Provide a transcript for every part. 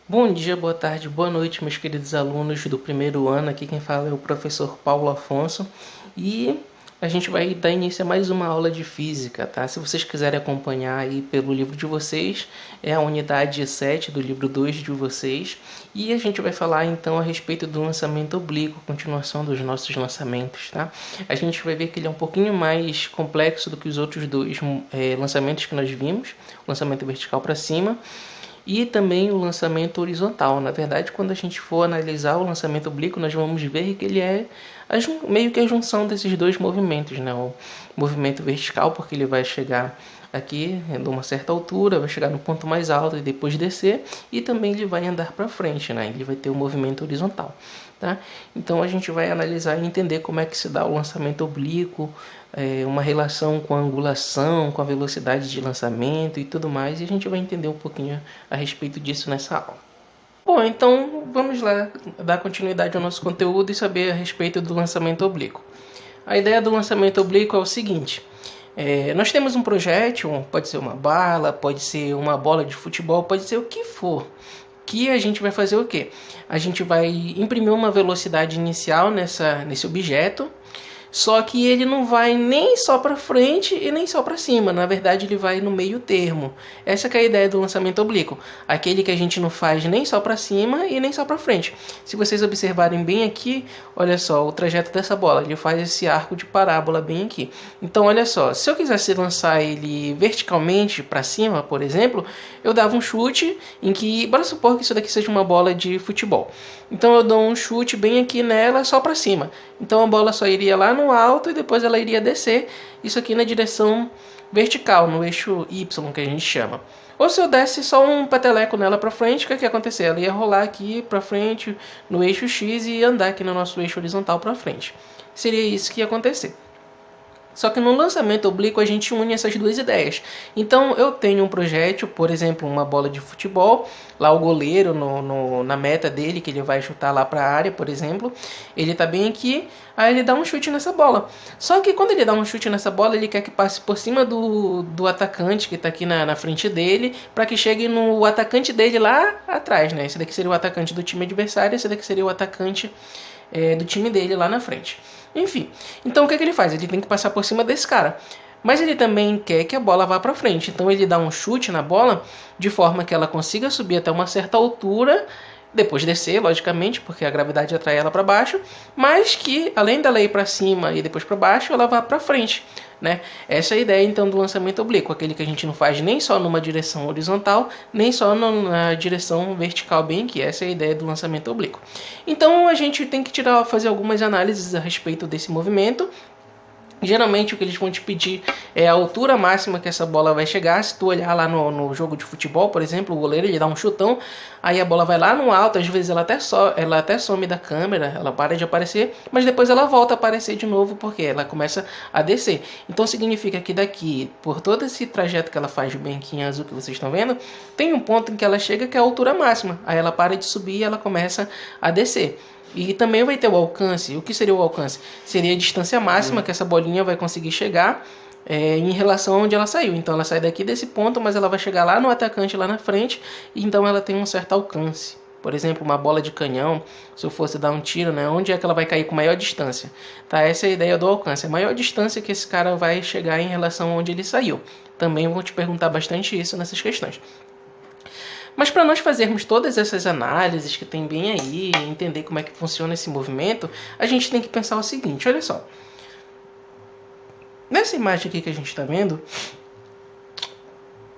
Bom dia, boa tarde, boa noite, meus queridos alunos do primeiro ano. Aqui quem fala é o professor Paulo Afonso e a gente vai dar início a mais uma aula de física, tá? Se vocês quiserem acompanhar aí pelo livro de vocês, é a unidade 7 do livro 2 de vocês, e a gente vai falar então a respeito do lançamento oblíquo, continuação dos nossos lançamentos, tá? A gente vai ver que ele é um pouquinho mais complexo do que os outros dois lançamentos que nós vimos, o lançamento vertical para cima e também o lançamento horizontal. Na verdade, quando a gente for analisar o lançamento oblíquo, nós vamos ver que ele é meio que a junção desses dois movimentos, né? O movimento vertical, porque ele vai chegar aqui de uma certa altura, vai chegar no ponto mais alto e depois descer, e também ele vai andar para frente, né? Ele vai ter o movimento horizontal, tá? Então a gente vai analisar e entender como é que se dá o lançamento oblíquo, uma relação com a angulação, com a velocidade de lançamento e tudo mais, e a gente vai entender um pouquinho a respeito disso nessa aula. Bom, então vamos lá dar continuidade ao nosso conteúdo e saber a respeito do lançamento oblíquo. A ideia do lançamento oblíquo é o seguinte: nós temos um projétil, pode ser uma bala, pode ser uma bola de futebol, pode ser o que for. Que a gente vai fazer o quê? A gente vai imprimir uma velocidade inicial nesse objeto, só que ele não vai nem só para frente e nem só para cima. Na verdade, ele vai no meio termo. Essa que é a ideia do lançamento oblíquo. Aquele que a gente não faz nem só para cima e nem só para frente. Se vocês observarem bem aqui, olha só, o trajeto dessa bola. Ele faz esse arco de parábola bem aqui. Então, olha só, se eu quisesse lançar ele verticalmente para cima, por exemplo, eu dava um chute em que, bora supor que isso daqui seja uma bola de futebol. Então, eu dou um chute bem aqui nela só para cima. Então, a bola só iria lá no alto e depois ela iria descer, isso aqui na direção vertical, no eixo Y, que a gente chama. Ou se eu desse só um peteleco nela para frente, o que ia acontecer? Ela ia rolar aqui para frente no eixo X e andar aqui no nosso eixo horizontal para frente. Seria isso que ia acontecer. Só que no lançamento oblíquo a gente une essas duas ideias. Então eu tenho um projétil, por exemplo, uma bola de futebol, lá o goleiro na meta dele, que ele vai chutar lá para a área, por exemplo, ele está bem aqui, aí ele dá um chute nessa bola. Só que quando ele dá um chute nessa bola, ele quer que passe por cima do atacante que está aqui na frente dele, para que chegue no atacante dele lá atrás, né? Esse daqui seria o atacante do time adversário, esse daqui seria o atacante do time dele lá na frente. Enfim, então o que ele faz? Ele tem que passar por cima desse cara. Mas ele também quer que a bola vá para frente. Então ele dá um chute na bola de forma que ela consiga subir até uma certa altura, depois descer, logicamente, porque a gravidade atrai ela para baixo, mas que além dela ir para cima e depois para baixo, ela vá para frente, né? Essa é a ideia então do lançamento oblíquo, aquele que a gente não faz nem só numa direção horizontal, nem só na direção vertical, bem que essa é a ideia do lançamento oblíquo. Então a gente tem que fazer algumas análises a respeito desse movimento. Geralmente o que eles vão te pedir é a altura máxima que essa bola vai chegar. Se tu olhar lá no jogo de futebol, por exemplo, o goleiro ele dá um chutão, aí a bola vai lá no alto, às vezes ela até some da câmera, ela para de aparecer, mas depois ela volta a aparecer de novo porque ela começa a descer. Então significa que daqui, por todo esse trajeto que ela faz bem aqui em azul que vocês estão vendo, tem um ponto em que ela chega que é a altura máxima, aí ela para de subir e ela começa a descer. E também vai ter o alcance. O que seria o alcance? Seria a distância máxima que essa bolinha vai conseguir chegar em relação a onde ela saiu. Então ela sai daqui desse ponto, mas ela vai chegar lá no atacante lá na frente, e então ela tem um certo alcance. Por exemplo, uma bola de canhão, se eu fosse dar um tiro, né, onde é que ela vai cair com maior distância? Tá, essa é a ideia do alcance. A maior distância que esse cara vai chegar em relação a onde ele saiu. Também vou te perguntar bastante isso nessas questões. Mas para nós fazermos todas essas análises que tem bem aí, entender como é que funciona esse movimento, a gente tem que pensar o seguinte, olha só. Nessa imagem aqui que a gente está vendo,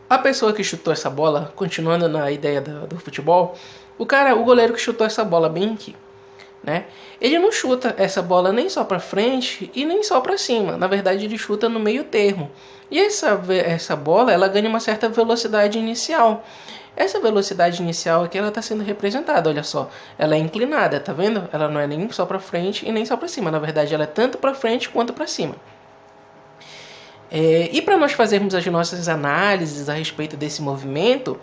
a pessoa que chutou essa bola, continuando na ideia do futebol, o goleiro que chutou essa bola bem aqui, né? Ele não chuta essa bola nem só para frente e nem só para cima. Na verdade, ele chuta no meio termo. E essa bola, ela ganha uma certa velocidade inicial. Essa velocidade inicial aqui, ela está sendo representada, olha só. Ela é inclinada, tá vendo? Ela não é nem só para frente e nem só para cima. Na verdade, ela é tanto para frente quanto para cima. E para nós fazermos as nossas análises a respeito desse movimento,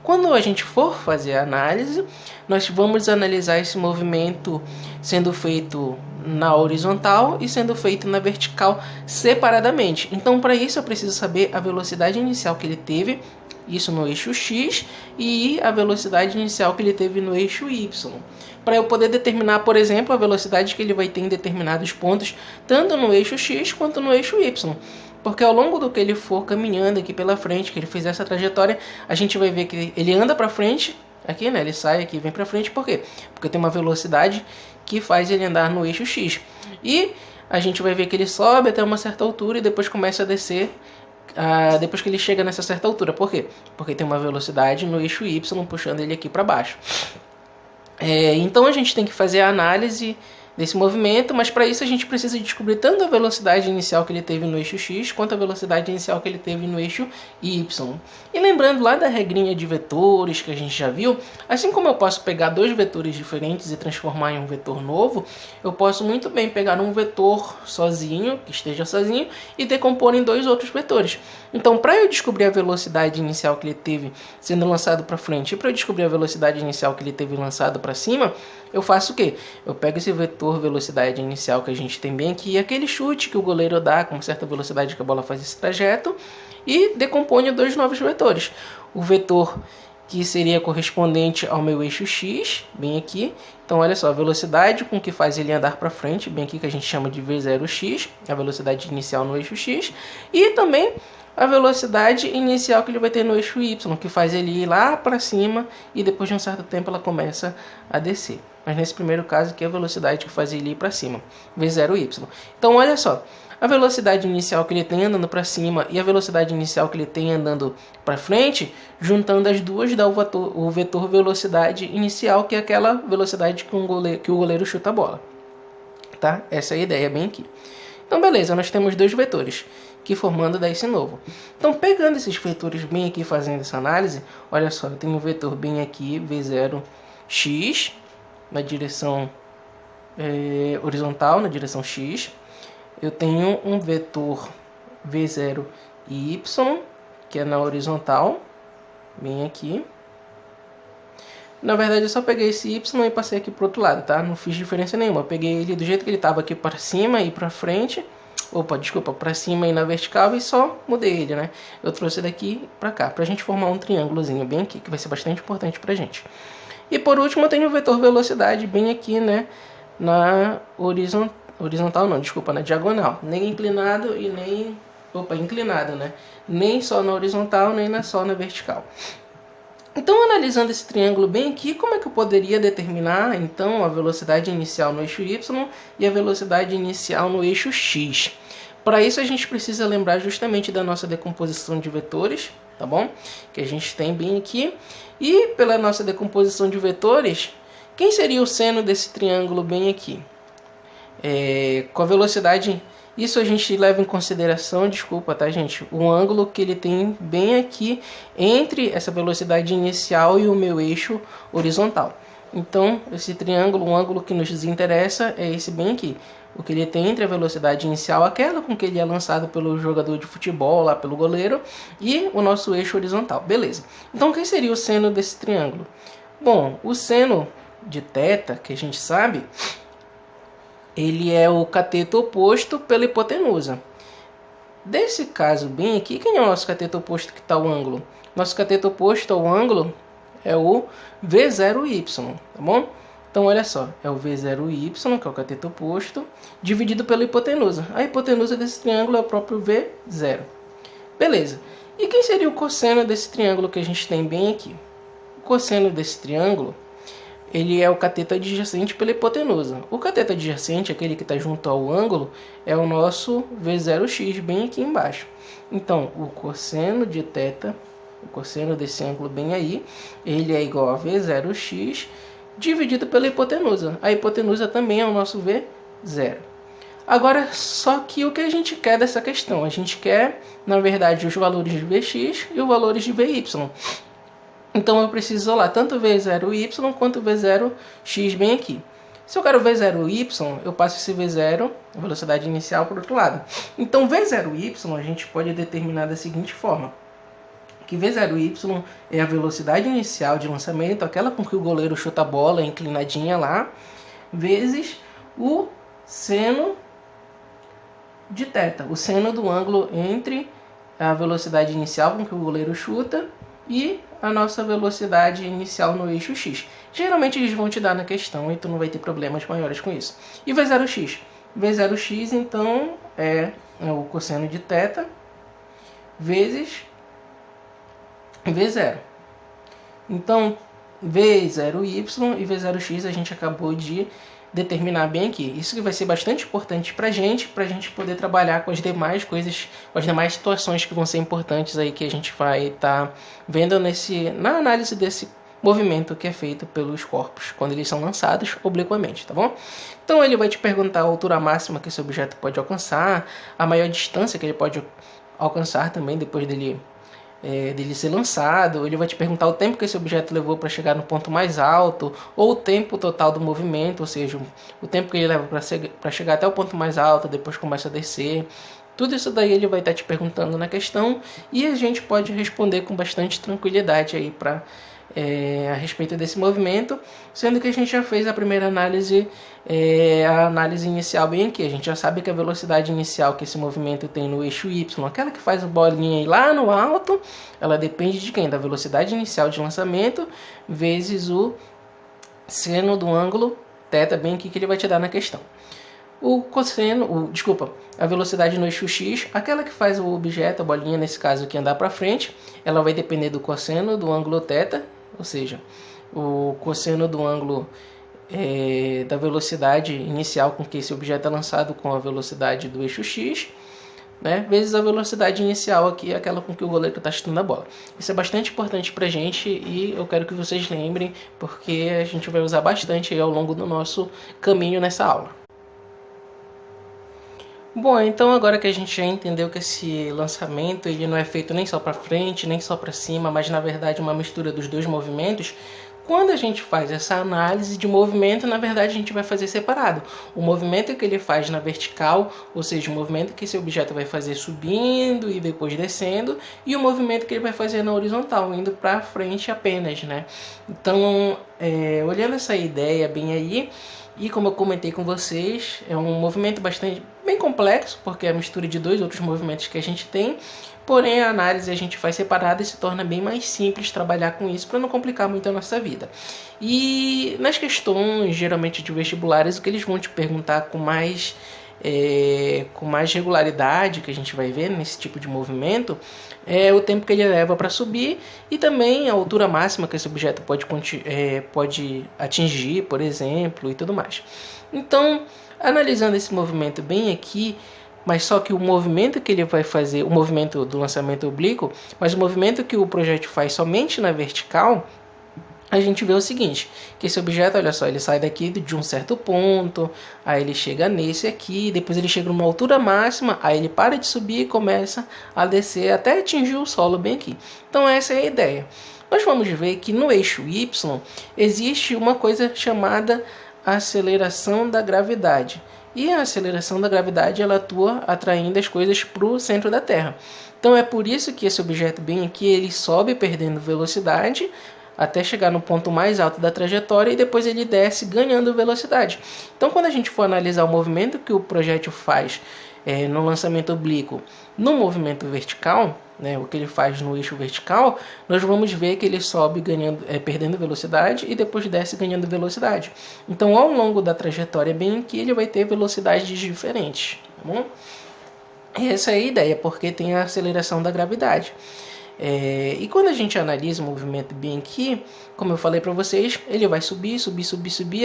quando a gente for fazer a análise, nós vamos analisar esse movimento sendo feito na horizontal e sendo feito na vertical separadamente. Então, para isso, eu preciso saber a velocidade inicial que ele teve isso no eixo X, e a velocidade inicial que ele teve no eixo Y. Para eu poder determinar, por exemplo, a velocidade que ele vai ter em determinados pontos, tanto no eixo X quanto no eixo Y. Porque ao longo do que ele for caminhando aqui pela frente, que ele fizer essa trajetória, a gente vai ver que ele anda para frente, aqui, né? Ele sai aqui e vem para frente, por quê? Porque tem uma velocidade que faz ele andar no eixo X. E a gente vai ver que ele sobe até uma certa altura e depois começa a descer depois que ele chega nessa certa altura. Por quê? Porque tem uma velocidade no eixo Y puxando ele aqui para baixo. Então a gente tem que fazer a análise desse movimento, mas para isso a gente precisa descobrir tanto a velocidade inicial que ele teve no eixo X, quanto a velocidade inicial que ele teve no eixo Y. E lembrando lá da regrinha de vetores que a gente já viu, assim como eu posso pegar dois vetores diferentes e transformar em um vetor novo, eu posso muito bem pegar um vetor sozinho, que esteja sozinho, e decompor em dois outros vetores. Então, para eu descobrir a velocidade inicial que ele teve sendo lançado para frente e para eu descobrir a velocidade inicial que ele teve lançado para cima, eu faço o quê? Eu pego esse vetor velocidade inicial que a gente tem bem aqui, aquele chute que o goleiro dá com certa velocidade que a bola faz esse trajeto, e decomponho dois novos vetores. O vetor que seria correspondente ao meu eixo X, bem aqui. Então, olha só, a velocidade com que faz ele andar para frente, bem aqui que a gente chama de V0x, a velocidade inicial no eixo X, e também a velocidade inicial que ele vai ter no eixo Y, que faz ele ir lá para cima e depois de um certo tempo ela começa a descer. Mas nesse primeiro caso aqui é a velocidade que faz ele ir para cima, V0y. Então olha só, a velocidade inicial que ele tem andando para cima e a velocidade inicial que ele tem andando para frente, juntando as duas dá o vetor velocidade inicial, que é aquela velocidade que o goleiro chuta a bola. Tá? Essa é a ideia bem aqui. Então beleza, nós temos dois vetores que formando dá esse novo. Então pegando esses vetores bem aqui, fazendo essa análise, olha só, eu tenho um vetor bem aqui, V0x, na direção horizontal, na direção x. Eu tenho um vetor V0y, que é na horizontal, bem aqui. Na verdade eu só peguei esse y e passei aqui para o outro lado, tá? Não fiz diferença nenhuma, eu peguei ele do jeito que ele estava aqui para cima e para frente. Para cima e na vertical, e só mudei ele, né? Eu trouxe daqui para cá, para a gente formar um triângulozinho bem aqui, que vai ser bastante importante para a gente. E por último eu tenho o vetor velocidade bem aqui, né? Na horizontal não, desculpa, na diagonal. Nem inclinado e nem... inclinado, né? Nem só na horizontal, nem só na vertical. Então, analisando esse triângulo bem aqui, como é que eu poderia determinar, então, a velocidade inicial no eixo Y e a velocidade inicial no eixo X? Para isso, a gente precisa lembrar justamente da nossa decomposição de vetores, tá bom? Que a gente tem bem aqui. E, pela nossa decomposição de vetores, quem seria o seno desse triângulo bem aqui? Com a velocidade... Isso a gente leva em consideração, desculpa, tá, gente? O ângulo que ele tem bem aqui entre essa velocidade inicial e o meu eixo horizontal. Então, esse triângulo, o ângulo que nos interessa é esse bem aqui. O que ele tem entre a velocidade inicial, aquela com que ele é lançado pelo jogador de futebol, lá pelo goleiro, e o nosso eixo horizontal. Beleza. Então, quem seria o seno desse triângulo? Bom, o seno de θ, que a gente sabe... ele é o cateto oposto pela hipotenusa. Desse caso bem aqui, quem é o nosso cateto oposto que está o ângulo? Nosso cateto oposto ao ângulo é o V0y, tá bom? Então olha só, é o V0y, que é o cateto oposto, dividido pela hipotenusa. A hipotenusa desse triângulo é o próprio V0. Beleza. E quem seria o cosseno desse triângulo que a gente tem bem aqui? O cosseno desse triângulo... ele é o cateto adjacente pela hipotenusa. O cateto adjacente, aquele que está junto ao ângulo, é o nosso V0x, bem aqui embaixo. Então, o cosseno de θ, o cosseno desse ângulo bem aí, ele é igual a V0x dividido pela hipotenusa. A hipotenusa também é o nosso V0. Agora, só que o que a gente quer dessa questão? A gente quer, na verdade, os valores de Vx e os valores de Vy. Então eu preciso isolar tanto V0y quanto V0x bem aqui. Se eu quero V0y, eu passo esse V0, a velocidade inicial, para o outro lado. Então V0y a gente pode determinar da seguinte forma. Que V0y é a velocidade inicial de lançamento, aquela com que o goleiro chuta a bola inclinadinha lá, vezes o seno de θ, o seno do ângulo entre a velocidade inicial com que o goleiro chuta e a nossa velocidade inicial no eixo x. Geralmente eles vão te dar na questão e tu não vai ter problemas maiores com isso. E V0x? V0x então é o cosseno de θ vezes V0. Então V0y e V0x a gente acabou de determinar bem aqui. Isso que vai ser bastante importante para a gente poder trabalhar com as demais coisas, com as demais situações que vão ser importantes aí que a gente vai estar vendo na análise desse movimento que é feito pelos corpos quando eles são lançados obliquamente, tá bom? Então ele vai te perguntar a altura máxima que esse objeto pode alcançar, a maior distância que ele pode alcançar também depois dele ser lançado. Ele vai te perguntar o tempo que esse objeto levou para chegar no ponto mais alto, ou o tempo total do movimento, ou seja, o tempo que ele leva para chegar até o ponto mais alto, depois começa a descer. Tudo isso daí ele vai estar te perguntando na questão e a gente pode responder com bastante tranquilidade aí a respeito desse movimento, sendo que a gente já fez a primeira análise, a análise inicial bem aqui. A gente já sabe que a velocidade inicial que esse movimento tem no eixo y, aquela que faz a bolinha aí lá no alto, ela depende de quem? Da velocidade inicial de lançamento vezes o seno do ângulo θ, bem aqui que ele vai te dar na questão. A velocidade no eixo x, aquela que faz o objeto, a bolinha nesse caso aqui, andar para frente, ela vai depender do cosseno do ângulo θ, ou seja, o cosseno do ângulo da velocidade inicial com que esse objeto é lançado com a velocidade do eixo x, né, vezes a velocidade inicial aqui, aquela com que o goleiro está chutando a bola. Isso é bastante importante para a gente e eu quero que vocês lembrem, porque a gente vai usar bastante aí ao longo do nosso caminho nessa aula. Bom, então agora que a gente já entendeu que esse lançamento ele não é feito nem só para frente, nem só para cima, mas na verdade uma mistura dos dois movimentos, quando a gente faz essa análise de movimento, na verdade a gente vai fazer separado. O movimento que ele faz na vertical, ou seja, o movimento que esse objeto vai fazer subindo e depois descendo, e o movimento que ele vai fazer na horizontal, indo para frente apenas, né? Então, olhando essa ideia bem aí, e como eu comentei com vocês, é um movimento bem complexo, porque é a mistura de dois outros movimentos que a gente tem, porém a análise a gente faz separada e se torna bem mais simples trabalhar com isso para não complicar muito a nossa vida. E nas questões, geralmente de vestibulares, o que eles vão te perguntar com mais regularidade, que a gente vai ver nesse tipo de movimento, é o tempo que ele leva para subir e também a altura máxima que esse objeto pode atingir, por exemplo, e tudo mais. Então, analisando esse movimento bem aqui, mas só que o movimento que ele vai fazer, o movimento do lançamento oblíquo, mas o movimento que o projétil faz somente na vertical, a gente vê o seguinte, que esse objeto, olha só, ele sai daqui de um certo ponto, aí ele chega nesse aqui, depois ele chega numa altura máxima, aí ele para de subir e começa a descer até atingir o solo bem aqui. Então essa é a ideia. Nós vamos ver que no eixo Y existe uma coisa chamada aceleração da gravidade. E a aceleração da gravidade ela atua atraindo as coisas para o centro da Terra. Então é por isso que esse objeto bem aqui ele sobe perdendo velocidade, até chegar no ponto mais alto da trajetória e depois ele desce ganhando velocidade. Então quando a gente for analisar o movimento que o projétil faz no lançamento oblíquo no movimento vertical, né, o que ele faz no eixo vertical, nós vamos ver que ele sobe perdendo velocidade e depois desce ganhando velocidade. Então ao longo da trajetória bem aqui ele vai ter velocidades diferentes. Tá bom? Essa é a ideia, porque tem a aceleração da gravidade. E quando a gente analisa o movimento bem aqui, como eu falei para vocês, ele vai subir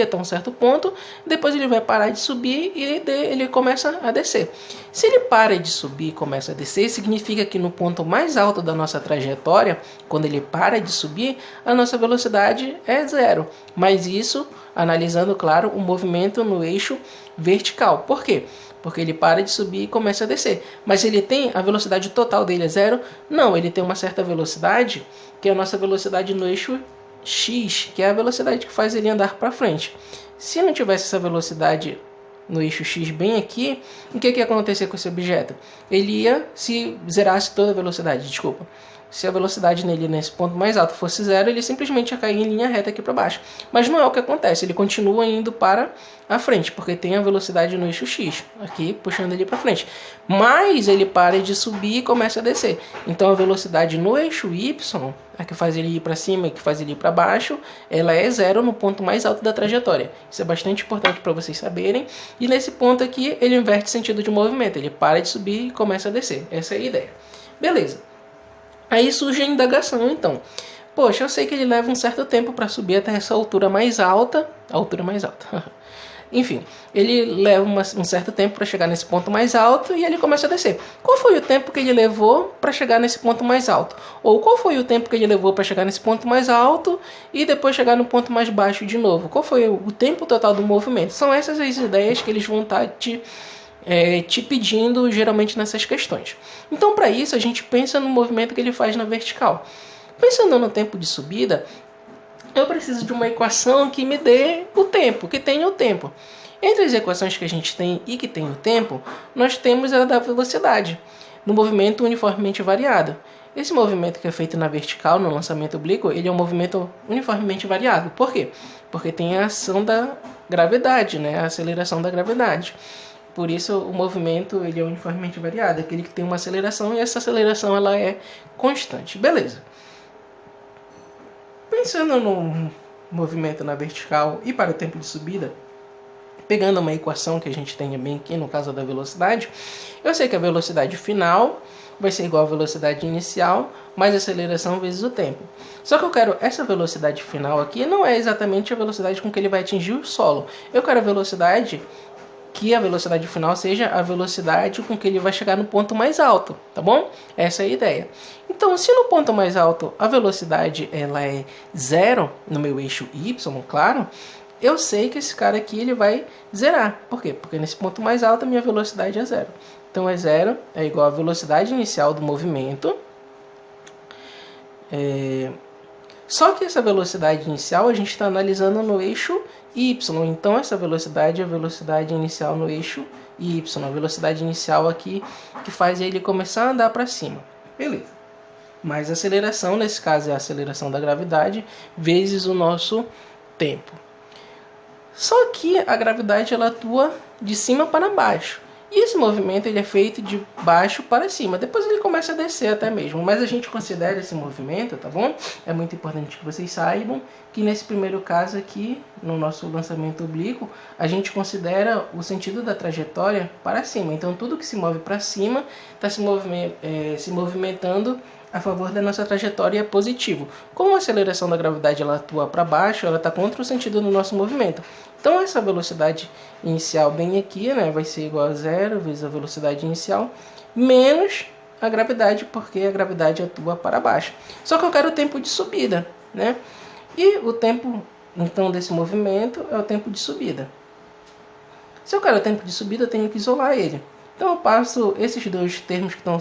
até um certo ponto, depois ele vai parar de subir e ele começa a descer. Se ele para de subir e começa a descer, significa que no ponto mais alto da nossa trajetória, quando ele para de subir, a nossa velocidade é zero. Mas isso, analisando, claro, o movimento no eixo vertical. Por quê? Porque ele para de subir e começa a descer. Mas ele tem a velocidade total dele é zero? Não, ele tem uma certa velocidade, que é a nossa velocidade no eixo x, que é a velocidade que faz ele andar para frente. Se não tivesse essa velocidade no eixo x bem aqui, o que ia acontecer com esse objeto? Ele ia, se zerasse toda a velocidade, se a velocidade nele nesse ponto mais alto fosse zero, ele simplesmente ia cair em linha reta aqui para baixo. Mas não é o que acontece, ele continua indo para a frente, porque tem a velocidade no eixo X, aqui puxando ele para frente. Mas ele para de subir e começa a descer. Então a velocidade no eixo Y, a que faz ele ir para cima e que faz ele ir para baixo, ela é zero no ponto mais alto da trajetória. Isso é bastante importante para vocês saberem. E nesse ponto aqui, ele inverte sentido de movimento, ele para de subir e começa a descer. Essa é a ideia. Beleza. Aí surge a indagação, então. Poxa, eu sei que ele leva um certo tempo para subir até essa altura mais alta. Enfim, ele leva um certo tempo para chegar nesse ponto mais alto e ele começa a descer. Qual foi o tempo que ele levou para chegar nesse ponto mais alto? Ou qual foi o tempo que ele levou para chegar nesse ponto mais alto e depois chegar no ponto mais baixo de novo? Qual foi o tempo total do movimento? São essas as ideias que eles vão estar te pedindo geralmente nessas questões. Então, para isso, a gente pensa no movimento que ele faz na vertical. Pensando no tempo de subida, eu preciso de uma equação que me dê o tempo, que tenha o tempo. Entre as equações que a gente tem e que tem o tempo, nós temos a da velocidade, no movimento uniformemente variado. Esse movimento que é feito na vertical, no lançamento oblíquo, ele é um movimento uniformemente variado. Por quê? Porque tem a ação da gravidade, né? A aceleração da gravidade. Por isso o movimento ele é uniformemente variado, aquele que tem uma aceleração e essa aceleração ela é constante. Beleza. Pensando no movimento na vertical e para o tempo de subida, pegando uma equação que a gente tem bem aqui no caso da velocidade, eu sei que a velocidade final vai ser igual à velocidade inicial mais a aceleração vezes o tempo. Só que eu quero essa velocidade final aqui não é exatamente a velocidade com que ele vai atingir o solo. Eu quero a velocidade final seja a velocidade com que ele vai chegar no ponto mais alto, tá bom? Essa é a ideia. Então, se no ponto mais alto a velocidade ela é zero no meu eixo Y, claro, eu sei que esse cara aqui ele vai zerar. Por quê? Porque nesse ponto mais alto a minha velocidade é zero. Então, zero é igual à velocidade inicial do movimento. Só que essa velocidade inicial a gente está analisando no eixo Y. Então essa velocidade é a velocidade inicial no eixo Y. A velocidade inicial aqui que faz ele começar a andar para cima. Beleza. Mas a aceleração, nesse caso, é a aceleração da gravidade vezes o nosso tempo. Só que a gravidade ela atua de cima para baixo. E esse movimento ele é feito de baixo para cima. Depois ele começa a descer até mesmo. Mas a gente considera esse movimento, tá bom? É muito importante que vocês saibam que nesse primeiro caso aqui, no nosso lançamento oblíquo, a gente considera o sentido da trajetória para cima. Então tudo que se move para cima está se movimentando a favor da nossa trajetória positivo. Como a aceleração da gravidade ela atua para baixo, ela está contra o sentido do nosso movimento. Então essa velocidade inicial bem aqui, né, vai ser igual a zero vezes a velocidade inicial menos a gravidade, porque a gravidade atua para baixo. Só que eu quero o tempo de subida, né? E o tempo então desse movimento é o tempo de subida. Se eu quero o tempo de subida, eu tenho que isolar ele. Então eu passo esses dois termos que estão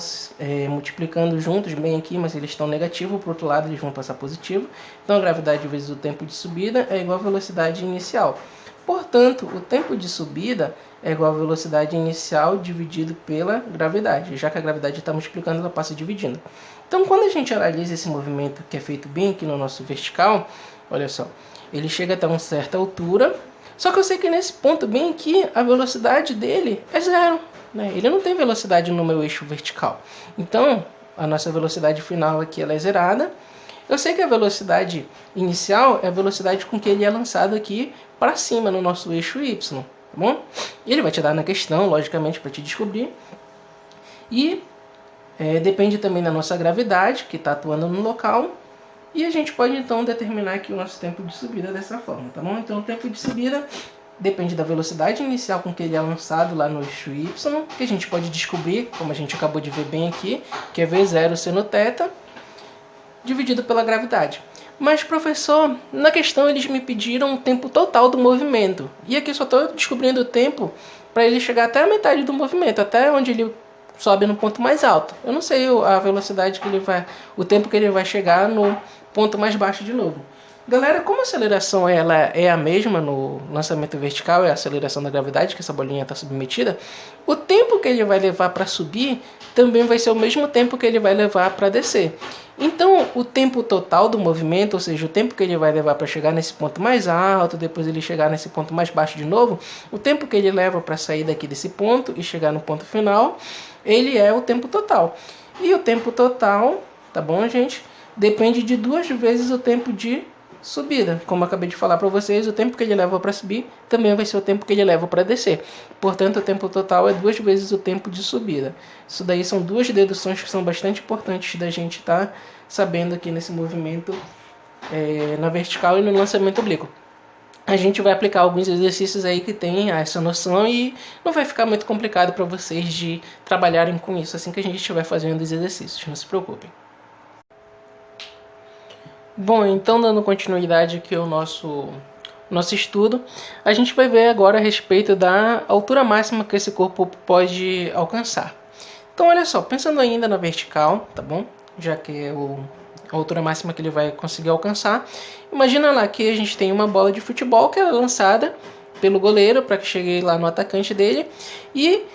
multiplicando juntos bem aqui, mas eles estão negativos, para o outro lado eles vão passar positivo. Então a gravidade vezes o tempo de subida é igual à velocidade inicial. Portanto, o tempo de subida é igual à velocidade inicial dividido pela gravidade. Já que a gravidade está multiplicando, ela passa dividindo. Então quando a gente analisa esse movimento que é feito bem aqui no nosso vertical, olha só, ele chega até uma certa altura, só que eu sei que nesse ponto bem aqui, a velocidade dele é zero. Ele não tem velocidade no meu eixo vertical. Então, a nossa velocidade final aqui ela é zerada. Eu sei que a velocidade inicial é a velocidade com que ele é lançado aqui para cima no nosso eixo Y. Tá bom? Ele vai te dar na questão, logicamente, para te descobrir. E depende também da nossa gravidade, que está atuando no local. E a gente pode, então, determinar aqui o nosso tempo de subida dessa forma. Tá bom? Então, o tempo de subida depende da velocidade inicial com que ele é lançado lá no eixo Y, que a gente pode descobrir, como a gente acabou de ver bem aqui, que é V0 seno θ, dividido pela gravidade. Mas, professor, na questão eles me pediram o tempo total do movimento. E aqui só estou descobrindo o tempo para ele chegar até a metade do movimento, até onde ele sobe no ponto mais alto. Eu não sei a velocidade que ele vai, o tempo que ele vai chegar no ponto mais baixo de novo. Galera, como a aceleração ela é a mesma no lançamento vertical, é a aceleração da gravidade que essa bolinha está submetida, o tempo que ele vai levar para subir também vai ser o mesmo tempo que ele vai levar para descer. Então, o tempo total do movimento, ou seja, o tempo que ele vai levar para chegar nesse ponto mais alto, depois ele chegar nesse ponto mais baixo de novo, o tempo que ele leva para sair daqui desse ponto e chegar no ponto final, ele é o tempo total. E o tempo total, tá bom, gente? Depende de 2 vezes o tempo de subida. Como eu acabei de falar para vocês, o tempo que ele leva para subir também vai ser o tempo que ele leva para descer. Portanto, o tempo total é 2 vezes o tempo de subida. Isso daí são 2 deduções que são bastante importantes da gente estar sabendo aqui nesse movimento na vertical e no lançamento oblíquo. A gente vai aplicar alguns exercícios aí que tem essa noção e não vai ficar muito complicado para vocês de trabalharem com isso assim que a gente estiver fazendo os exercícios. Não se preocupem. Bom, então dando continuidade aqui ao nosso estudo, a gente vai ver agora a respeito da altura máxima que esse corpo pode alcançar. Então olha só, pensando ainda na vertical, tá bom? Já que é a altura máxima que ele vai conseguir alcançar. Imagina lá que a gente tem uma bola de futebol que é lançada pelo goleiro para que chegue lá no atacante dele e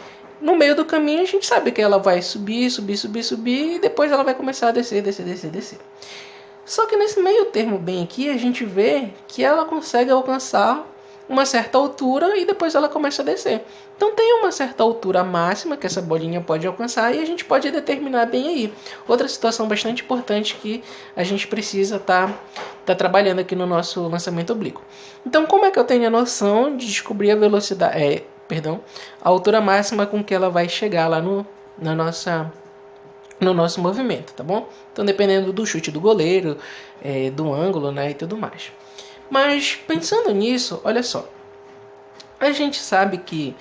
no meio do caminho a gente sabe que ela vai subir e depois ela vai começar a descer. Só que nesse meio termo bem aqui, a gente vê que ela consegue alcançar uma certa altura e depois ela começa a descer. Então tem uma certa altura máxima que essa bolinha pode alcançar e a gente pode determinar bem aí. Outra situação bastante importante que a gente precisa estar trabalhando aqui no nosso lançamento oblíquo. Então como é que eu tenho a noção de descobrir a velocidade, a altura máxima com que ela vai chegar lá no nosso movimento, tá bom? Então dependendo do chute do goleiro, do ângulo, né, e tudo mais. Mas pensando nisso, olha só, a gente sabe que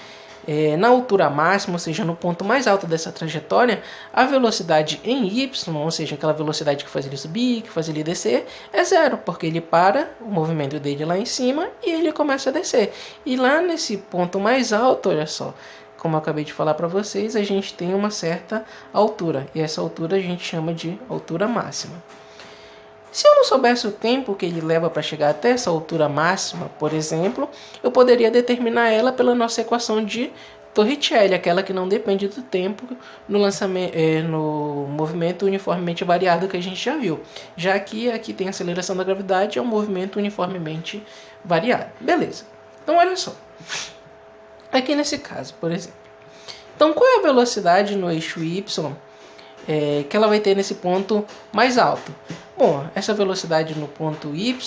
na altura máxima, ou seja, no ponto mais alto dessa trajetória, a velocidade em y, ou seja, aquela velocidade que faz ele subir, que faz ele descer, é 0, porque ele para o movimento dele lá em cima e ele começa a descer. E lá nesse ponto mais alto, olha só, como eu acabei de falar para vocês, a gente tem uma certa altura. E essa altura a gente chama de altura máxima. Se eu não soubesse o tempo que ele leva para chegar até essa altura máxima, por exemplo, eu poderia determinar ela pela nossa equação de Torricelli, aquela que não depende do tempo no movimento uniformemente variado que a gente já viu. Já que aqui tem a aceleração da gravidade, é um movimento uniformemente variado. Beleza. Então olha só. Aqui nesse caso, por exemplo. Então, qual é a velocidade no eixo y que ela vai ter nesse ponto mais alto? Bom, essa velocidade no ponto y,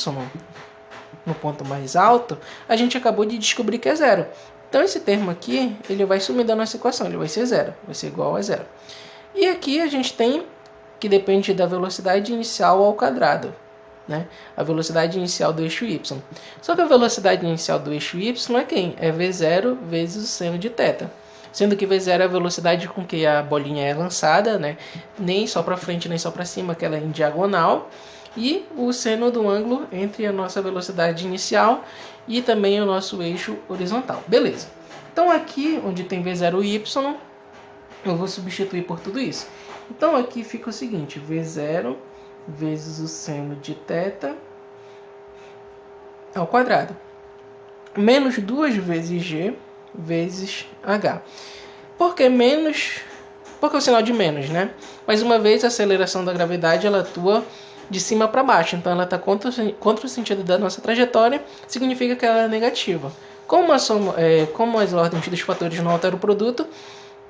no ponto mais alto, a gente acabou de descobrir que é 0. Então, esse termo aqui, ele vai sumir da nossa equação, ele vai ser 0, vai ser igual a 0. E aqui a gente tem que depende da velocidade inicial ao quadrado. Né? A velocidade inicial do eixo y. Só que a velocidade inicial do eixo y é quem? É v0 vezes o seno de θ. Sendo que v0 é a velocidade com que a bolinha é lançada, né? Nem só para frente nem só para cima, que ela é em diagonal. E o seno do ângulo entre a nossa velocidade inicial e também o nosso eixo horizontal. Beleza. Então aqui, onde tem v0y, eu vou substituir por tudo isso. Então aqui fica o seguinte, v0 vezes o seno de θ ao quadrado, menos 2 vezes g vezes h. Por que menos? Porque é o sinal de menos, né? Mais uma vez, a aceleração da gravidade ela atua de cima para baixo, então ela está contra o sentido da nossa trajetória, significa que ela é negativa. Como as ordens dos fatores não alteram o produto,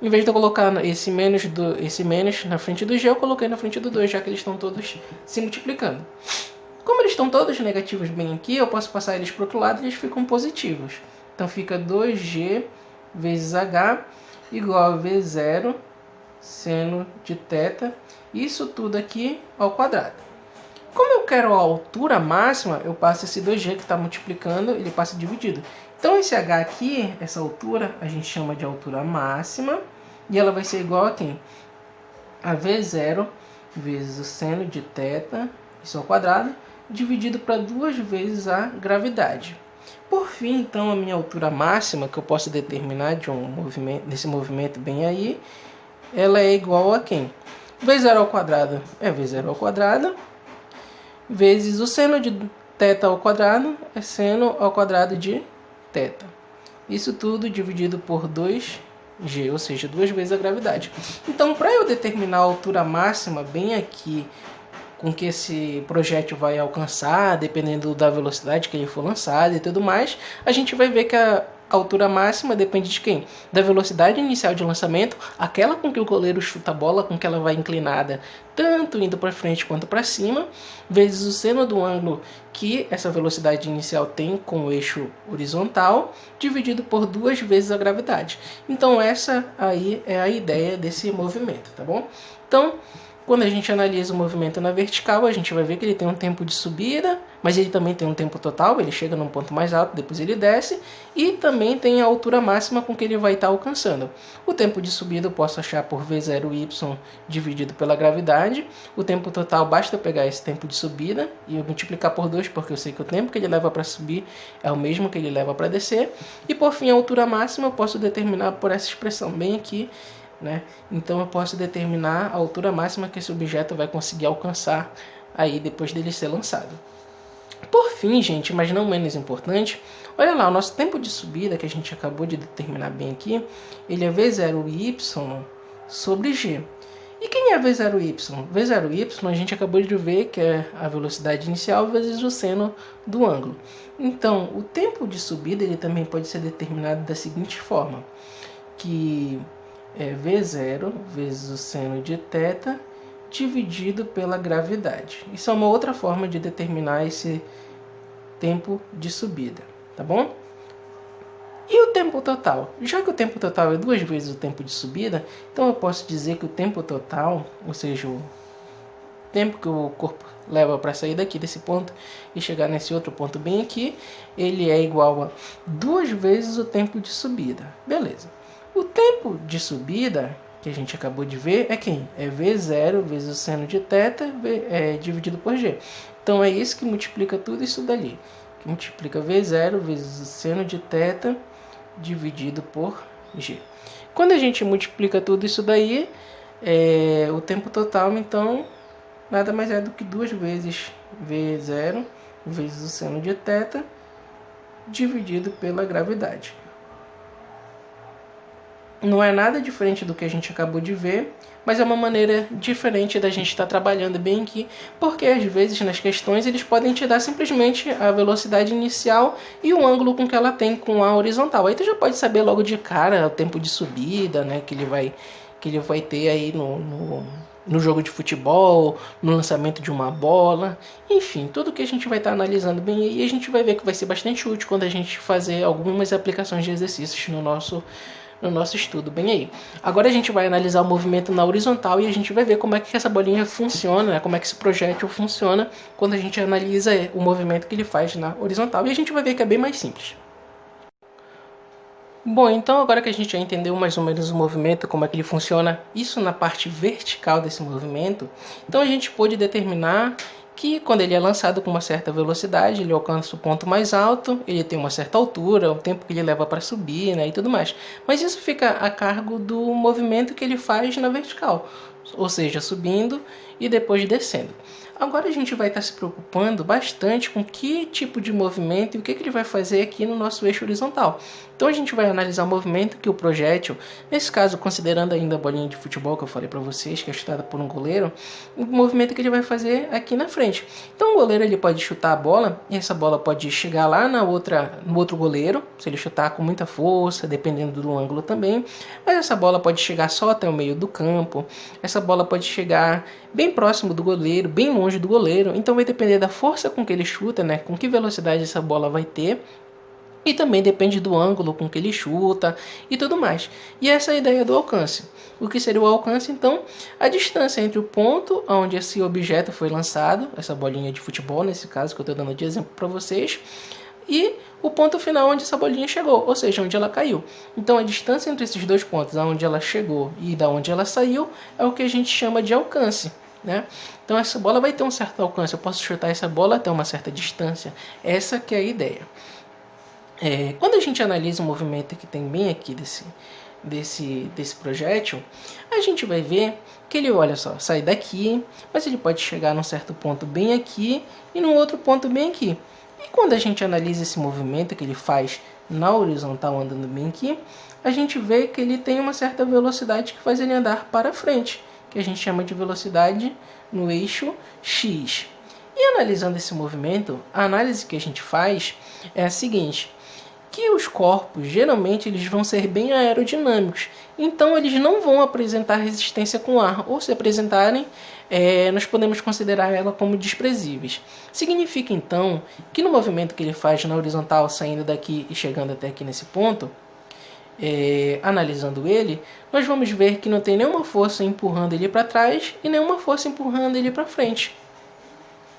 em vez de eu colocar esse menos na frente do g, eu coloquei na frente do 2, já que eles estão todos se multiplicando. Como eles estão todos negativos bem aqui, eu posso passar eles para o outro lado e eles ficam positivos. Então fica 2g vezes h igual a v0 seno de θ, isso tudo aqui ao quadrado. Como eu quero a altura máxima, eu passo esse 2g que está multiplicando, ele passa dividido. Então esse h aqui, essa altura, a gente chama de altura máxima, e ela vai ser igual a quem? A v0 vezes o seno de θ, isso ao quadrado, dividido para 2 vezes a gravidade. Por fim, então, a minha altura máxima, que eu posso determinar desse movimento bem aí, ela é igual a quem? V0 ao quadrado é V0 ao quadrado, vezes o seno de θ ao quadrado é seno ao quadrado de θ. Isso tudo dividido por 2g, ou seja, 2 vezes a gravidade. Então, para eu determinar a altura máxima bem aqui com que esse projétil vai alcançar, dependendo da velocidade que ele for lançado e tudo mais, a gente vai ver que a altura máxima depende de quem? Da velocidade inicial de lançamento, aquela com que o goleiro chuta a bola, com que ela vai inclinada, tanto indo para frente quanto para cima, vezes o seno do ângulo que essa velocidade inicial tem com o eixo horizontal, dividido por 2 vezes a gravidade. Então essa aí é a ideia desse movimento, tá bom? Então, quando a gente analisa o movimento na vertical, a gente vai ver que ele tem um tempo de subida, mas ele também tem um tempo total, ele chega num ponto mais alto, depois ele desce, e também tem a altura máxima com que ele vai estar alcançando. O tempo de subida eu posso achar por V0y dividido pela gravidade. O tempo total, basta eu pegar esse tempo de subida e eu multiplicar por 2, porque eu sei que o tempo que ele leva para subir é o mesmo que ele leva para descer. E por fim, a altura máxima eu posso determinar por essa expressão bem aqui, né? Então eu posso determinar a altura máxima que esse objeto vai conseguir alcançar aí depois dele ser lançado. Por fim, gente, mas não menos importante, olha lá, o nosso tempo de subida que a gente acabou de determinar bem aqui, ele é V0y sobre g. E quem é V0y? V0y a gente acabou de ver que é a velocidade inicial vezes o seno do ângulo. Então, o tempo de subida ele também pode ser determinado da seguinte forma, que é V0 vezes o seno de θ dividido pela gravidade. Isso é uma outra forma de determinar esse tempo de subida, tá bom? E o tempo total? Já que o tempo total é 2 vezes o tempo de subida, então eu posso dizer que o tempo total, ou seja, o tempo que o corpo leva para sair daqui desse ponto e chegar nesse outro ponto bem aqui, ele é igual a 2 vezes o tempo de subida. Beleza. O tempo de subida que a gente acabou de ver é quem? É V0 vezes o seno de θ dividido por g. Então é isso que multiplica tudo isso dali. Que multiplica V0 vezes o seno de θ dividido por g. Quando a gente multiplica tudo isso daí, o tempo total, então, nada mais é do que 2 vezes V0 vezes o seno de θ dividido pela gravidade. Não é nada diferente do que a gente acabou de ver, mas é uma maneira diferente da gente estar trabalhando bem aqui, porque às vezes nas questões eles podem te dar simplesmente a velocidade inicial e o ângulo com que ela tem com a horizontal. Aí tu já pode saber logo de cara o tempo de subida, né, que ele vai ter aí no jogo de futebol, no lançamento de uma bola, enfim, tudo que a gente vai estar analisando bem aí, a gente vai ver que vai ser bastante útil quando a gente fazer algumas aplicações de exercícios no nosso estudo bem aí. Agora a gente vai analisar o movimento na horizontal e a gente vai ver como é que essa bolinha funciona, né? Como é que esse projétil funciona quando a gente analisa o movimento que ele faz na horizontal. E a gente vai ver que é bem mais simples. Bom, então agora que a gente já entendeu mais ou menos o movimento, como é que ele funciona, isso na parte vertical desse movimento, então a gente pôde determinar que quando ele é lançado com uma certa velocidade, ele alcança o ponto mais alto, ele tem uma certa altura, o tempo que ele leva para subir, né, e tudo mais. Mas isso fica a cargo do movimento que ele faz na vertical, ou seja, subindo e depois descendo. Agora a gente vai estar se preocupando bastante com que tipo de movimento e o que ele vai fazer aqui no nosso eixo horizontal. Então a gente vai analisar o movimento que o projétil, nesse caso considerando ainda a bolinha de futebol que eu falei para vocês, que é chutada por um goleiro, o movimento que ele vai fazer aqui na frente. Então o goleiro ele pode chutar a bola e essa bola pode chegar lá no outro goleiro, se ele chutar com muita força, dependendo do ângulo também, mas essa bola pode chegar só até o meio do campo, essa bola pode chegar bem próximo do goleiro, bem longe do goleiro, então vai depender da força com que ele chuta, né, com que velocidade essa bola vai ter, e também depende do ângulo com que ele chuta e tudo mais. E essa é a ideia do alcance. O que seria o alcance, então? A distância entre o ponto onde esse objeto foi lançado, essa bolinha de futebol, nesse caso que eu estou dando de exemplo para vocês, e o ponto final onde essa bolinha chegou, ou seja, onde ela caiu. Então a distância entre esses dois pontos, onde ela chegou e da onde ela saiu, é o que a gente chama de alcance, né? Então essa bola vai ter um certo alcance, eu posso chutar essa bola até uma certa distância. Essa que é a ideia. Quando a gente analisa o movimento que tem bem aqui desse projétil, a gente vai ver que ele, olha só, sai daqui, mas ele pode chegar num certo ponto bem aqui e num outro ponto bem aqui. E quando a gente analisa esse movimento que ele faz na horizontal andando bem aqui, a gente vê que ele tem uma certa velocidade que faz ele andar para frente, que a gente chama de velocidade no eixo X. E analisando esse movimento, a análise que a gente faz é a seguinte, que os corpos geralmente eles vão ser bem aerodinâmicos, então eles não vão apresentar resistência com ar, ou se apresentarem, nós podemos considerar ela como desprezíveis. Significa então que no movimento que ele faz na horizontal, saindo daqui e chegando até aqui nesse ponto, analisando ele, nós vamos ver que não tem nenhuma força empurrando ele para trás e nenhuma força empurrando ele para frente.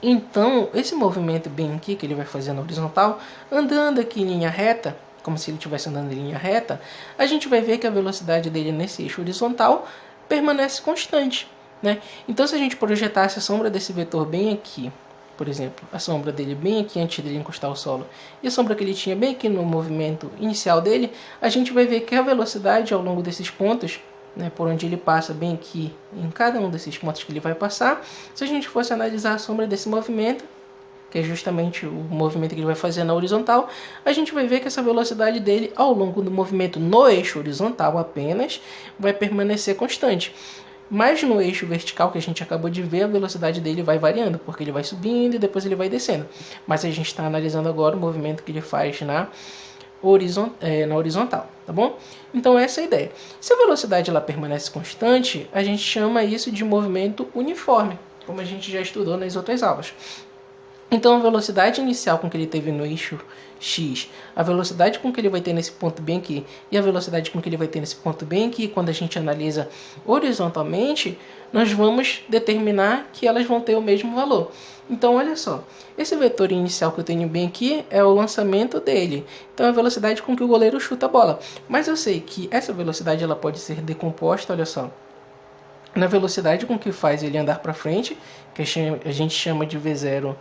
Então, esse movimento bem aqui que ele vai fazer na horizontal, andando aqui em linha reta, como se ele estivesse andando em linha reta, a gente vai ver que a velocidade dele nesse eixo horizontal permanece constante, né? Então, se a gente projetasse a sombra desse vetor bem aqui, por exemplo, a sombra dele bem aqui antes dele encostar ao solo, e a sombra que ele tinha bem aqui no movimento inicial dele, a gente vai ver que a velocidade ao longo desses pontos, né, por onde ele passa bem aqui, em cada um desses pontos que ele vai passar, se a gente fosse analisar a sombra desse movimento, que é justamente o movimento que ele vai fazer na horizontal, a gente vai ver que essa velocidade dele ao longo do movimento no eixo horizontal apenas vai permanecer constante. Mas no eixo vertical que a gente acabou de ver, a velocidade dele vai variando, porque ele vai subindo e depois ele vai descendo. Mas a gente está analisando agora o movimento que ele faz na horizontal, tá bom? Então essa é a ideia. Se a velocidade ela permanece constante, a gente chama isso de movimento uniforme, como a gente já estudou nas outras aulas. Então a velocidade inicial com que ele teve no eixo X, a velocidade com que ele vai ter nesse ponto bem aqui e a velocidade com que ele vai ter nesse ponto bem aqui, quando a gente analisa horizontalmente, nós vamos determinar que elas vão ter o mesmo valor. Então olha só, esse vetor inicial que eu tenho bem aqui é o lançamento dele, então é a velocidade com que o goleiro chuta a bola. Mas eu sei que essa velocidade ela pode ser decomposta, olha só, na velocidade com que faz ele andar para frente, que a gente chama de V0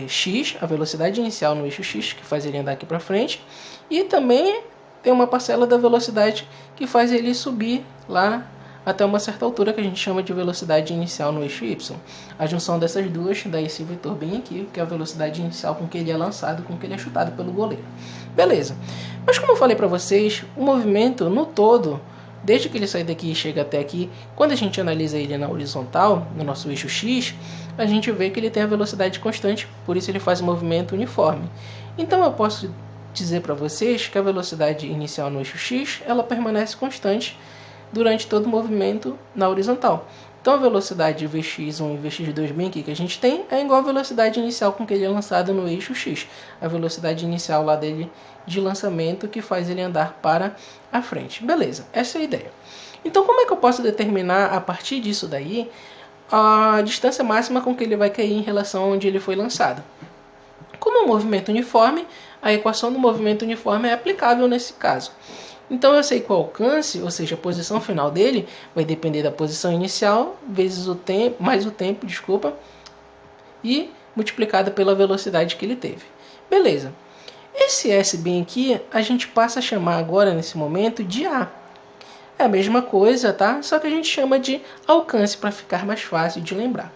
X, a velocidade inicial no eixo X, que faz ele andar aqui para frente, e também tem uma parcela da velocidade que faz ele subir lá até uma certa altura, que a gente chama de velocidade inicial no eixo Y. A junção dessas duas dá esse vetor bem aqui, que é a velocidade inicial com que ele é lançado, com que ele é chutado pelo goleiro. Beleza. Mas como eu falei para vocês, o movimento no todo, desde que ele sai daqui e chega até aqui, quando a gente analisa ele na horizontal, no nosso eixo X, a gente vê que ele tem a velocidade constante, por isso ele faz um movimento uniforme. Então eu posso dizer para vocês que a velocidade inicial no eixo X, ela permanece constante durante todo o movimento na horizontal. Então a velocidade Vx1 e Vx2 bem aqui que a gente tem é igual à velocidade inicial com que ele é lançado no eixo X. A velocidade inicial lá dele de lançamento que faz ele andar para a frente. Beleza, essa é a ideia. Então como é que eu posso determinar a partir disso daí a distância máxima com que ele vai cair em relação a onde ele foi lançado? Como é um movimento uniforme, a equação do movimento uniforme é aplicável nesse caso. Então eu sei que o alcance, ou seja, a posição final dele, vai depender da posição inicial vezes o tempo, mais o tempo, e multiplicado pela velocidade que ele teve. Beleza. Esse S bem aqui, a gente passa a chamar agora, nesse momento, de A. É a mesma coisa, tá? Só que a gente chama de alcance para ficar mais fácil de lembrar.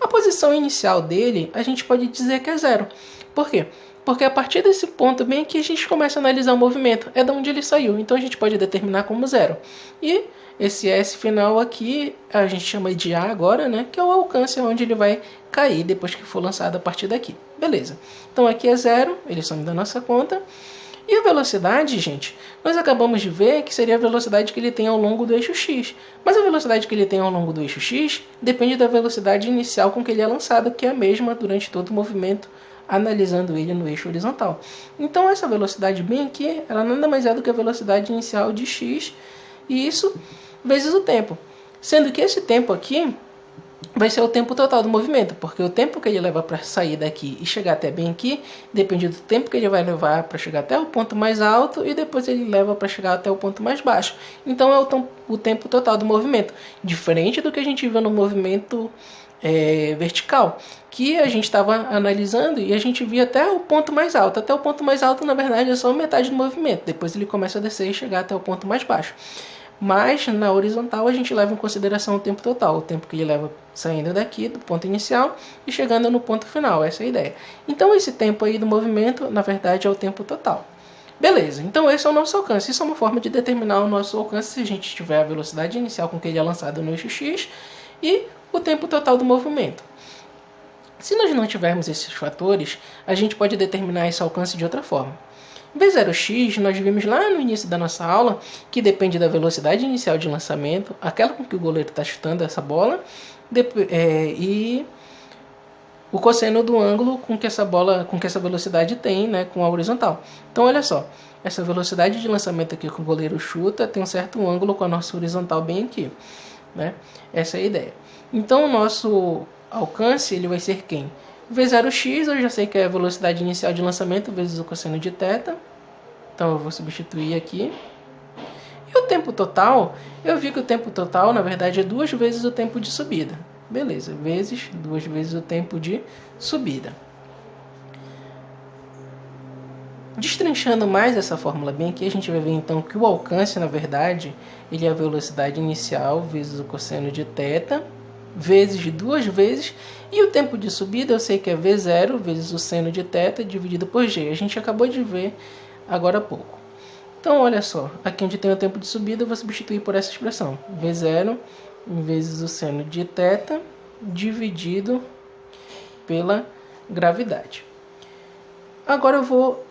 A posição inicial dele, a gente pode dizer que é 0. Por quê? Porque a partir desse ponto bem aqui a gente começa a analisar o movimento. É de onde ele saiu, então a gente pode determinar como 0. E esse S final aqui, a gente chama de A agora, né? Que é o alcance onde ele vai cair depois que for lançado a partir daqui. Beleza. Então aqui é 0, ele some da nossa conta. E a velocidade, gente, nós acabamos de ver que seria a velocidade que ele tem ao longo do eixo X. Mas a velocidade que ele tem ao longo do eixo X depende da velocidade inicial com que ele é lançado, que é a mesma durante todo o movimento, analisando ele no eixo horizontal. Então essa velocidade bem aqui, ela nada mais é do que a velocidade inicial de x, e isso vezes o tempo. Sendo que esse tempo aqui vai ser o tempo total do movimento, porque o tempo que ele leva para sair daqui e chegar até bem aqui, depende do tempo que ele vai levar para chegar até o ponto mais alto e depois ele leva para chegar até o ponto mais baixo. Então é o tempo total do movimento, diferente do que a gente viu no movimento vertical, que a gente estava analisando e a gente via até o ponto mais alto. Até o ponto mais alto, na verdade, é só metade do movimento. Depois ele começa a descer e chegar até o ponto mais baixo. Mas na horizontal a gente leva em consideração o tempo total, o tempo que ele leva saindo daqui do ponto inicial e chegando no ponto final, essa é a ideia. Então esse tempo aí do movimento, na verdade, é o tempo total. Beleza, então esse é o nosso alcance. Isso é uma forma de determinar o nosso alcance se a gente tiver a velocidade inicial com que ele é lançado no eixo X e o tempo total do movimento. Se nós não tivermos esses fatores, a gente pode determinar esse alcance de outra forma. V0x, nós vimos lá no início da nossa aula que depende da velocidade inicial de lançamento, aquela com que o goleiro está chutando essa bola, e o cosseno do ângulo com que essa velocidade tem, né, com a horizontal. Então olha só, essa velocidade de lançamento aqui que o goleiro chuta tem um certo ângulo com a nossa horizontal bem aqui, né? Essa é a ideia. Então o nosso alcance ele vai ser quem? V0x, eu já sei que é a velocidade inicial de lançamento vezes o cosseno de θ. Então eu vou substituir aqui. E o tempo total, eu vi que o tempo total, na verdade, é 2 vezes o tempo de subida. Beleza, vezes 2 vezes o tempo de subida. Destrinchando mais essa fórmula bem aqui, a gente vai ver então que o alcance, na verdade, ele é a velocidade inicial vezes o cosseno de θ, vezes 2 vezes, e o tempo de subida eu sei que é V0 vezes o seno de θ dividido por G. A gente acabou de ver agora há pouco. Então, olha só, aqui onde tem o tempo de subida eu vou substituir por essa expressão. V0 vezes o seno de θ dividido pela gravidade. Agora eu vou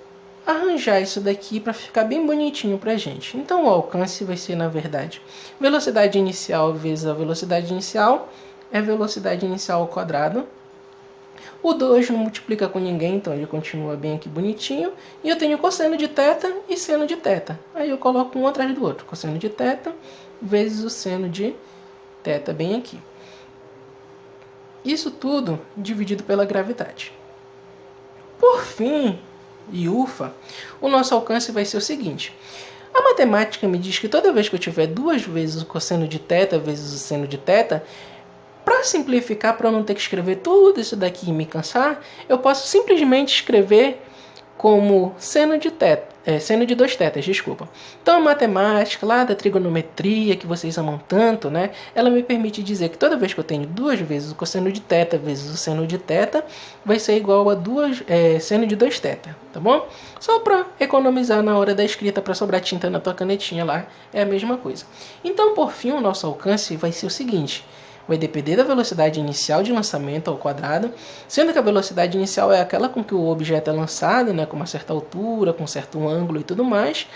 arranjar isso daqui para ficar bem bonitinho para a gente. Então o alcance vai ser, na verdade, velocidade inicial vezes a velocidade inicial é velocidade inicial ao quadrado. O 2 não multiplica com ninguém, então ele continua bem aqui bonitinho. E eu tenho cosseno de θ e seno de θ. Aí eu coloco um atrás do outro. Cosseno de θ vezes o seno de θ bem aqui. Isso tudo dividido pela gravidade. Por fim, e ufa, o nosso alcance vai ser o seguinte. A matemática me diz que toda vez que eu tiver 2 vezes o cosseno de θ vezes o seno de θ, para simplificar, para eu não ter que escrever tudo isso daqui e me cansar, eu posso simplesmente escrever como seno de 2 θ, desculpa. Então a matemática lá da trigonometria que vocês amam tanto, né, ela me permite dizer que toda vez que eu tenho 2 vezes o cosseno de θ vezes o seno de θ, vai ser igual a seno de 2 θ, tá bom? Só para economizar na hora da escrita, para sobrar tinta na tua canetinha lá, é a mesma coisa. Então, por fim, o nosso alcance vai ser o seguinte. Vai depender da velocidade inicial de lançamento ao quadrado, sendo que a velocidade inicial é aquela com que o objeto é lançado, né, com uma certa altura, com um certo ângulo e tudo mais,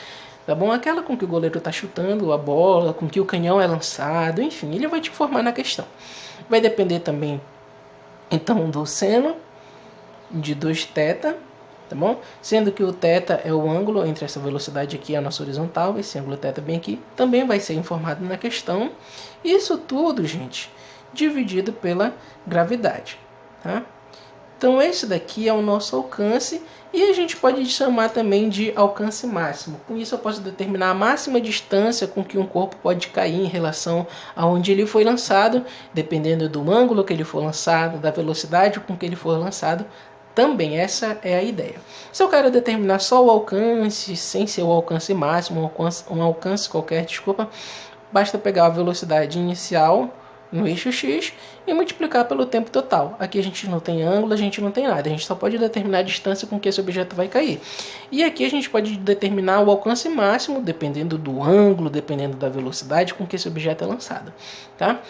tá bom? Aquela com que o goleiro está chutando a bola, com que o canhão é lançado, enfim, ele vai te informar na questão. Vai depender também, então, do seno de 2 θ, tá bom? Sendo que o θ é o ângulo entre essa velocidade aqui e a nossa horizontal, esse ângulo θ bem aqui, também vai ser informado na questão. Isso tudo, gente, dividido pela gravidade, tá? Então esse daqui é o nosso alcance e a gente pode chamar também de alcance máximo. Com isso eu posso determinar a máxima distância com que um corpo pode cair em relação a onde ele foi lançado, dependendo do ângulo que ele for lançado, da velocidade com que ele for lançado. Também essa é a ideia. Se eu quero determinar só o alcance, sem ser o alcance máximo, um alcance qualquer, desculpa, basta pegar a velocidade inicial no eixo X e multiplicar pelo tempo total. Aqui a gente não tem ângulo, a gente não tem nada. A gente só pode determinar a distância com que esse objeto vai cair. E aqui a gente pode determinar o alcance máximo, dependendo do ângulo, dependendo da velocidade com que esse objeto é lançado, tá?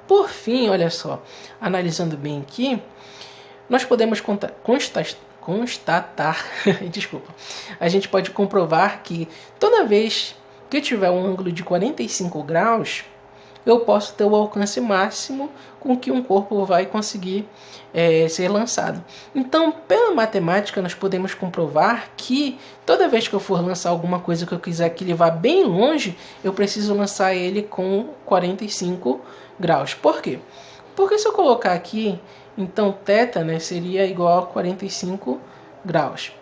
Por fim, olha só, analisando bem aqui, nós podemos constatar, desculpa, a gente pode comprovar que toda vez que eu tiver um ângulo de 45 graus, eu posso ter o alcance máximo com que um corpo vai conseguir ser lançado. Então, pela matemática, nós podemos comprovar que toda vez que eu for lançar alguma coisa que eu quiser que ele vá bem longe, eu preciso lançar ele com 45 graus. Por quê? Porque se eu colocar aqui, então θ, né, seria igual a 45 graus.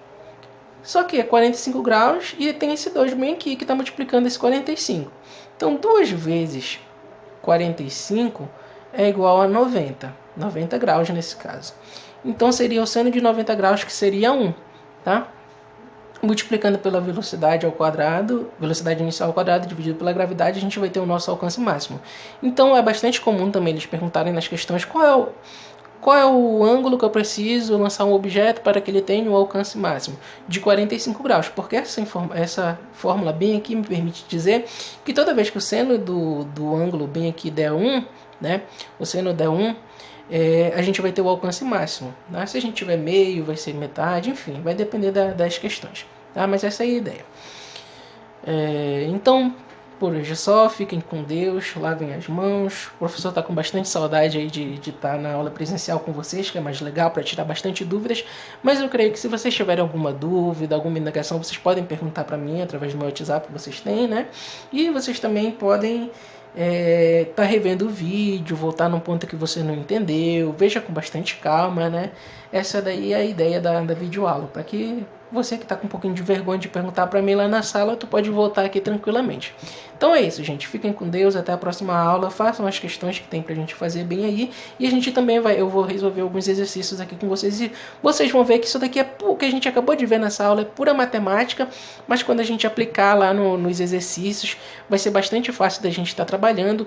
Só que é 45 graus e tem esse 2 bem aqui que está multiplicando esse 45. Então 2 vezes 45 é igual a 90 graus nesse caso. Então seria o seno de 90 graus, que seria 1, tá? Multiplicando pela velocidade ao quadrado, velocidade inicial ao quadrado, dividido pela gravidade, a gente vai ter o nosso alcance máximo. Então é bastante comum também eles perguntarem nas questões qual é o ângulo que eu preciso lançar um objeto para que ele tenha um alcance máximo de 45 graus, porque essa fórmula bem aqui me permite dizer que toda vez que o seno do ângulo bem aqui der 1, né, o seno der 1, a gente vai ter o alcance máximo. Né? Se a gente tiver meio, vai ser metade, enfim, vai depender das questões. Tá? Mas essa é a ideia. Então, por hoje é só, fiquem com Deus, lavem as mãos. O professor está com bastante saudade aí de estar na aula presencial com vocês, que é mais legal para tirar bastante dúvidas. Mas eu creio que se vocês tiverem alguma dúvida, alguma indagação, vocês podem perguntar para mim através do meu WhatsApp que vocês têm, né? E vocês também podem tá revendo o vídeo, voltar num ponto que você não entendeu, veja com bastante calma, né? Essa daí é a ideia da videoaula, para que você que está com um pouquinho de vergonha de perguntar para mim lá na sala, tu pode voltar aqui tranquilamente. Então é isso, gente. Fiquem com Deus, até a próxima aula. Façam as questões que tem pra gente fazer bem aí. E a gente também eu vou resolver alguns exercícios aqui com vocês. E vocês vão ver que isso daqui o que a gente acabou de ver nessa aula é pura matemática. Mas quando a gente aplicar lá nos exercícios, vai ser bastante fácil da gente estar trabalhando.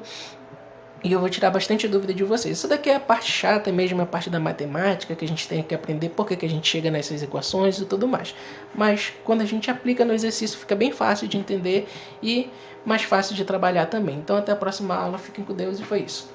E eu vou tirar bastante dúvida de vocês. Isso daqui é a parte chata mesmo, a parte da matemática, que a gente tem que aprender por que a gente chega nessas equações e tudo mais. Mas quando a gente aplica no exercício, fica bem fácil de entender e mais fácil de trabalhar também. Então até a próxima aula, fiquem com Deus e foi isso.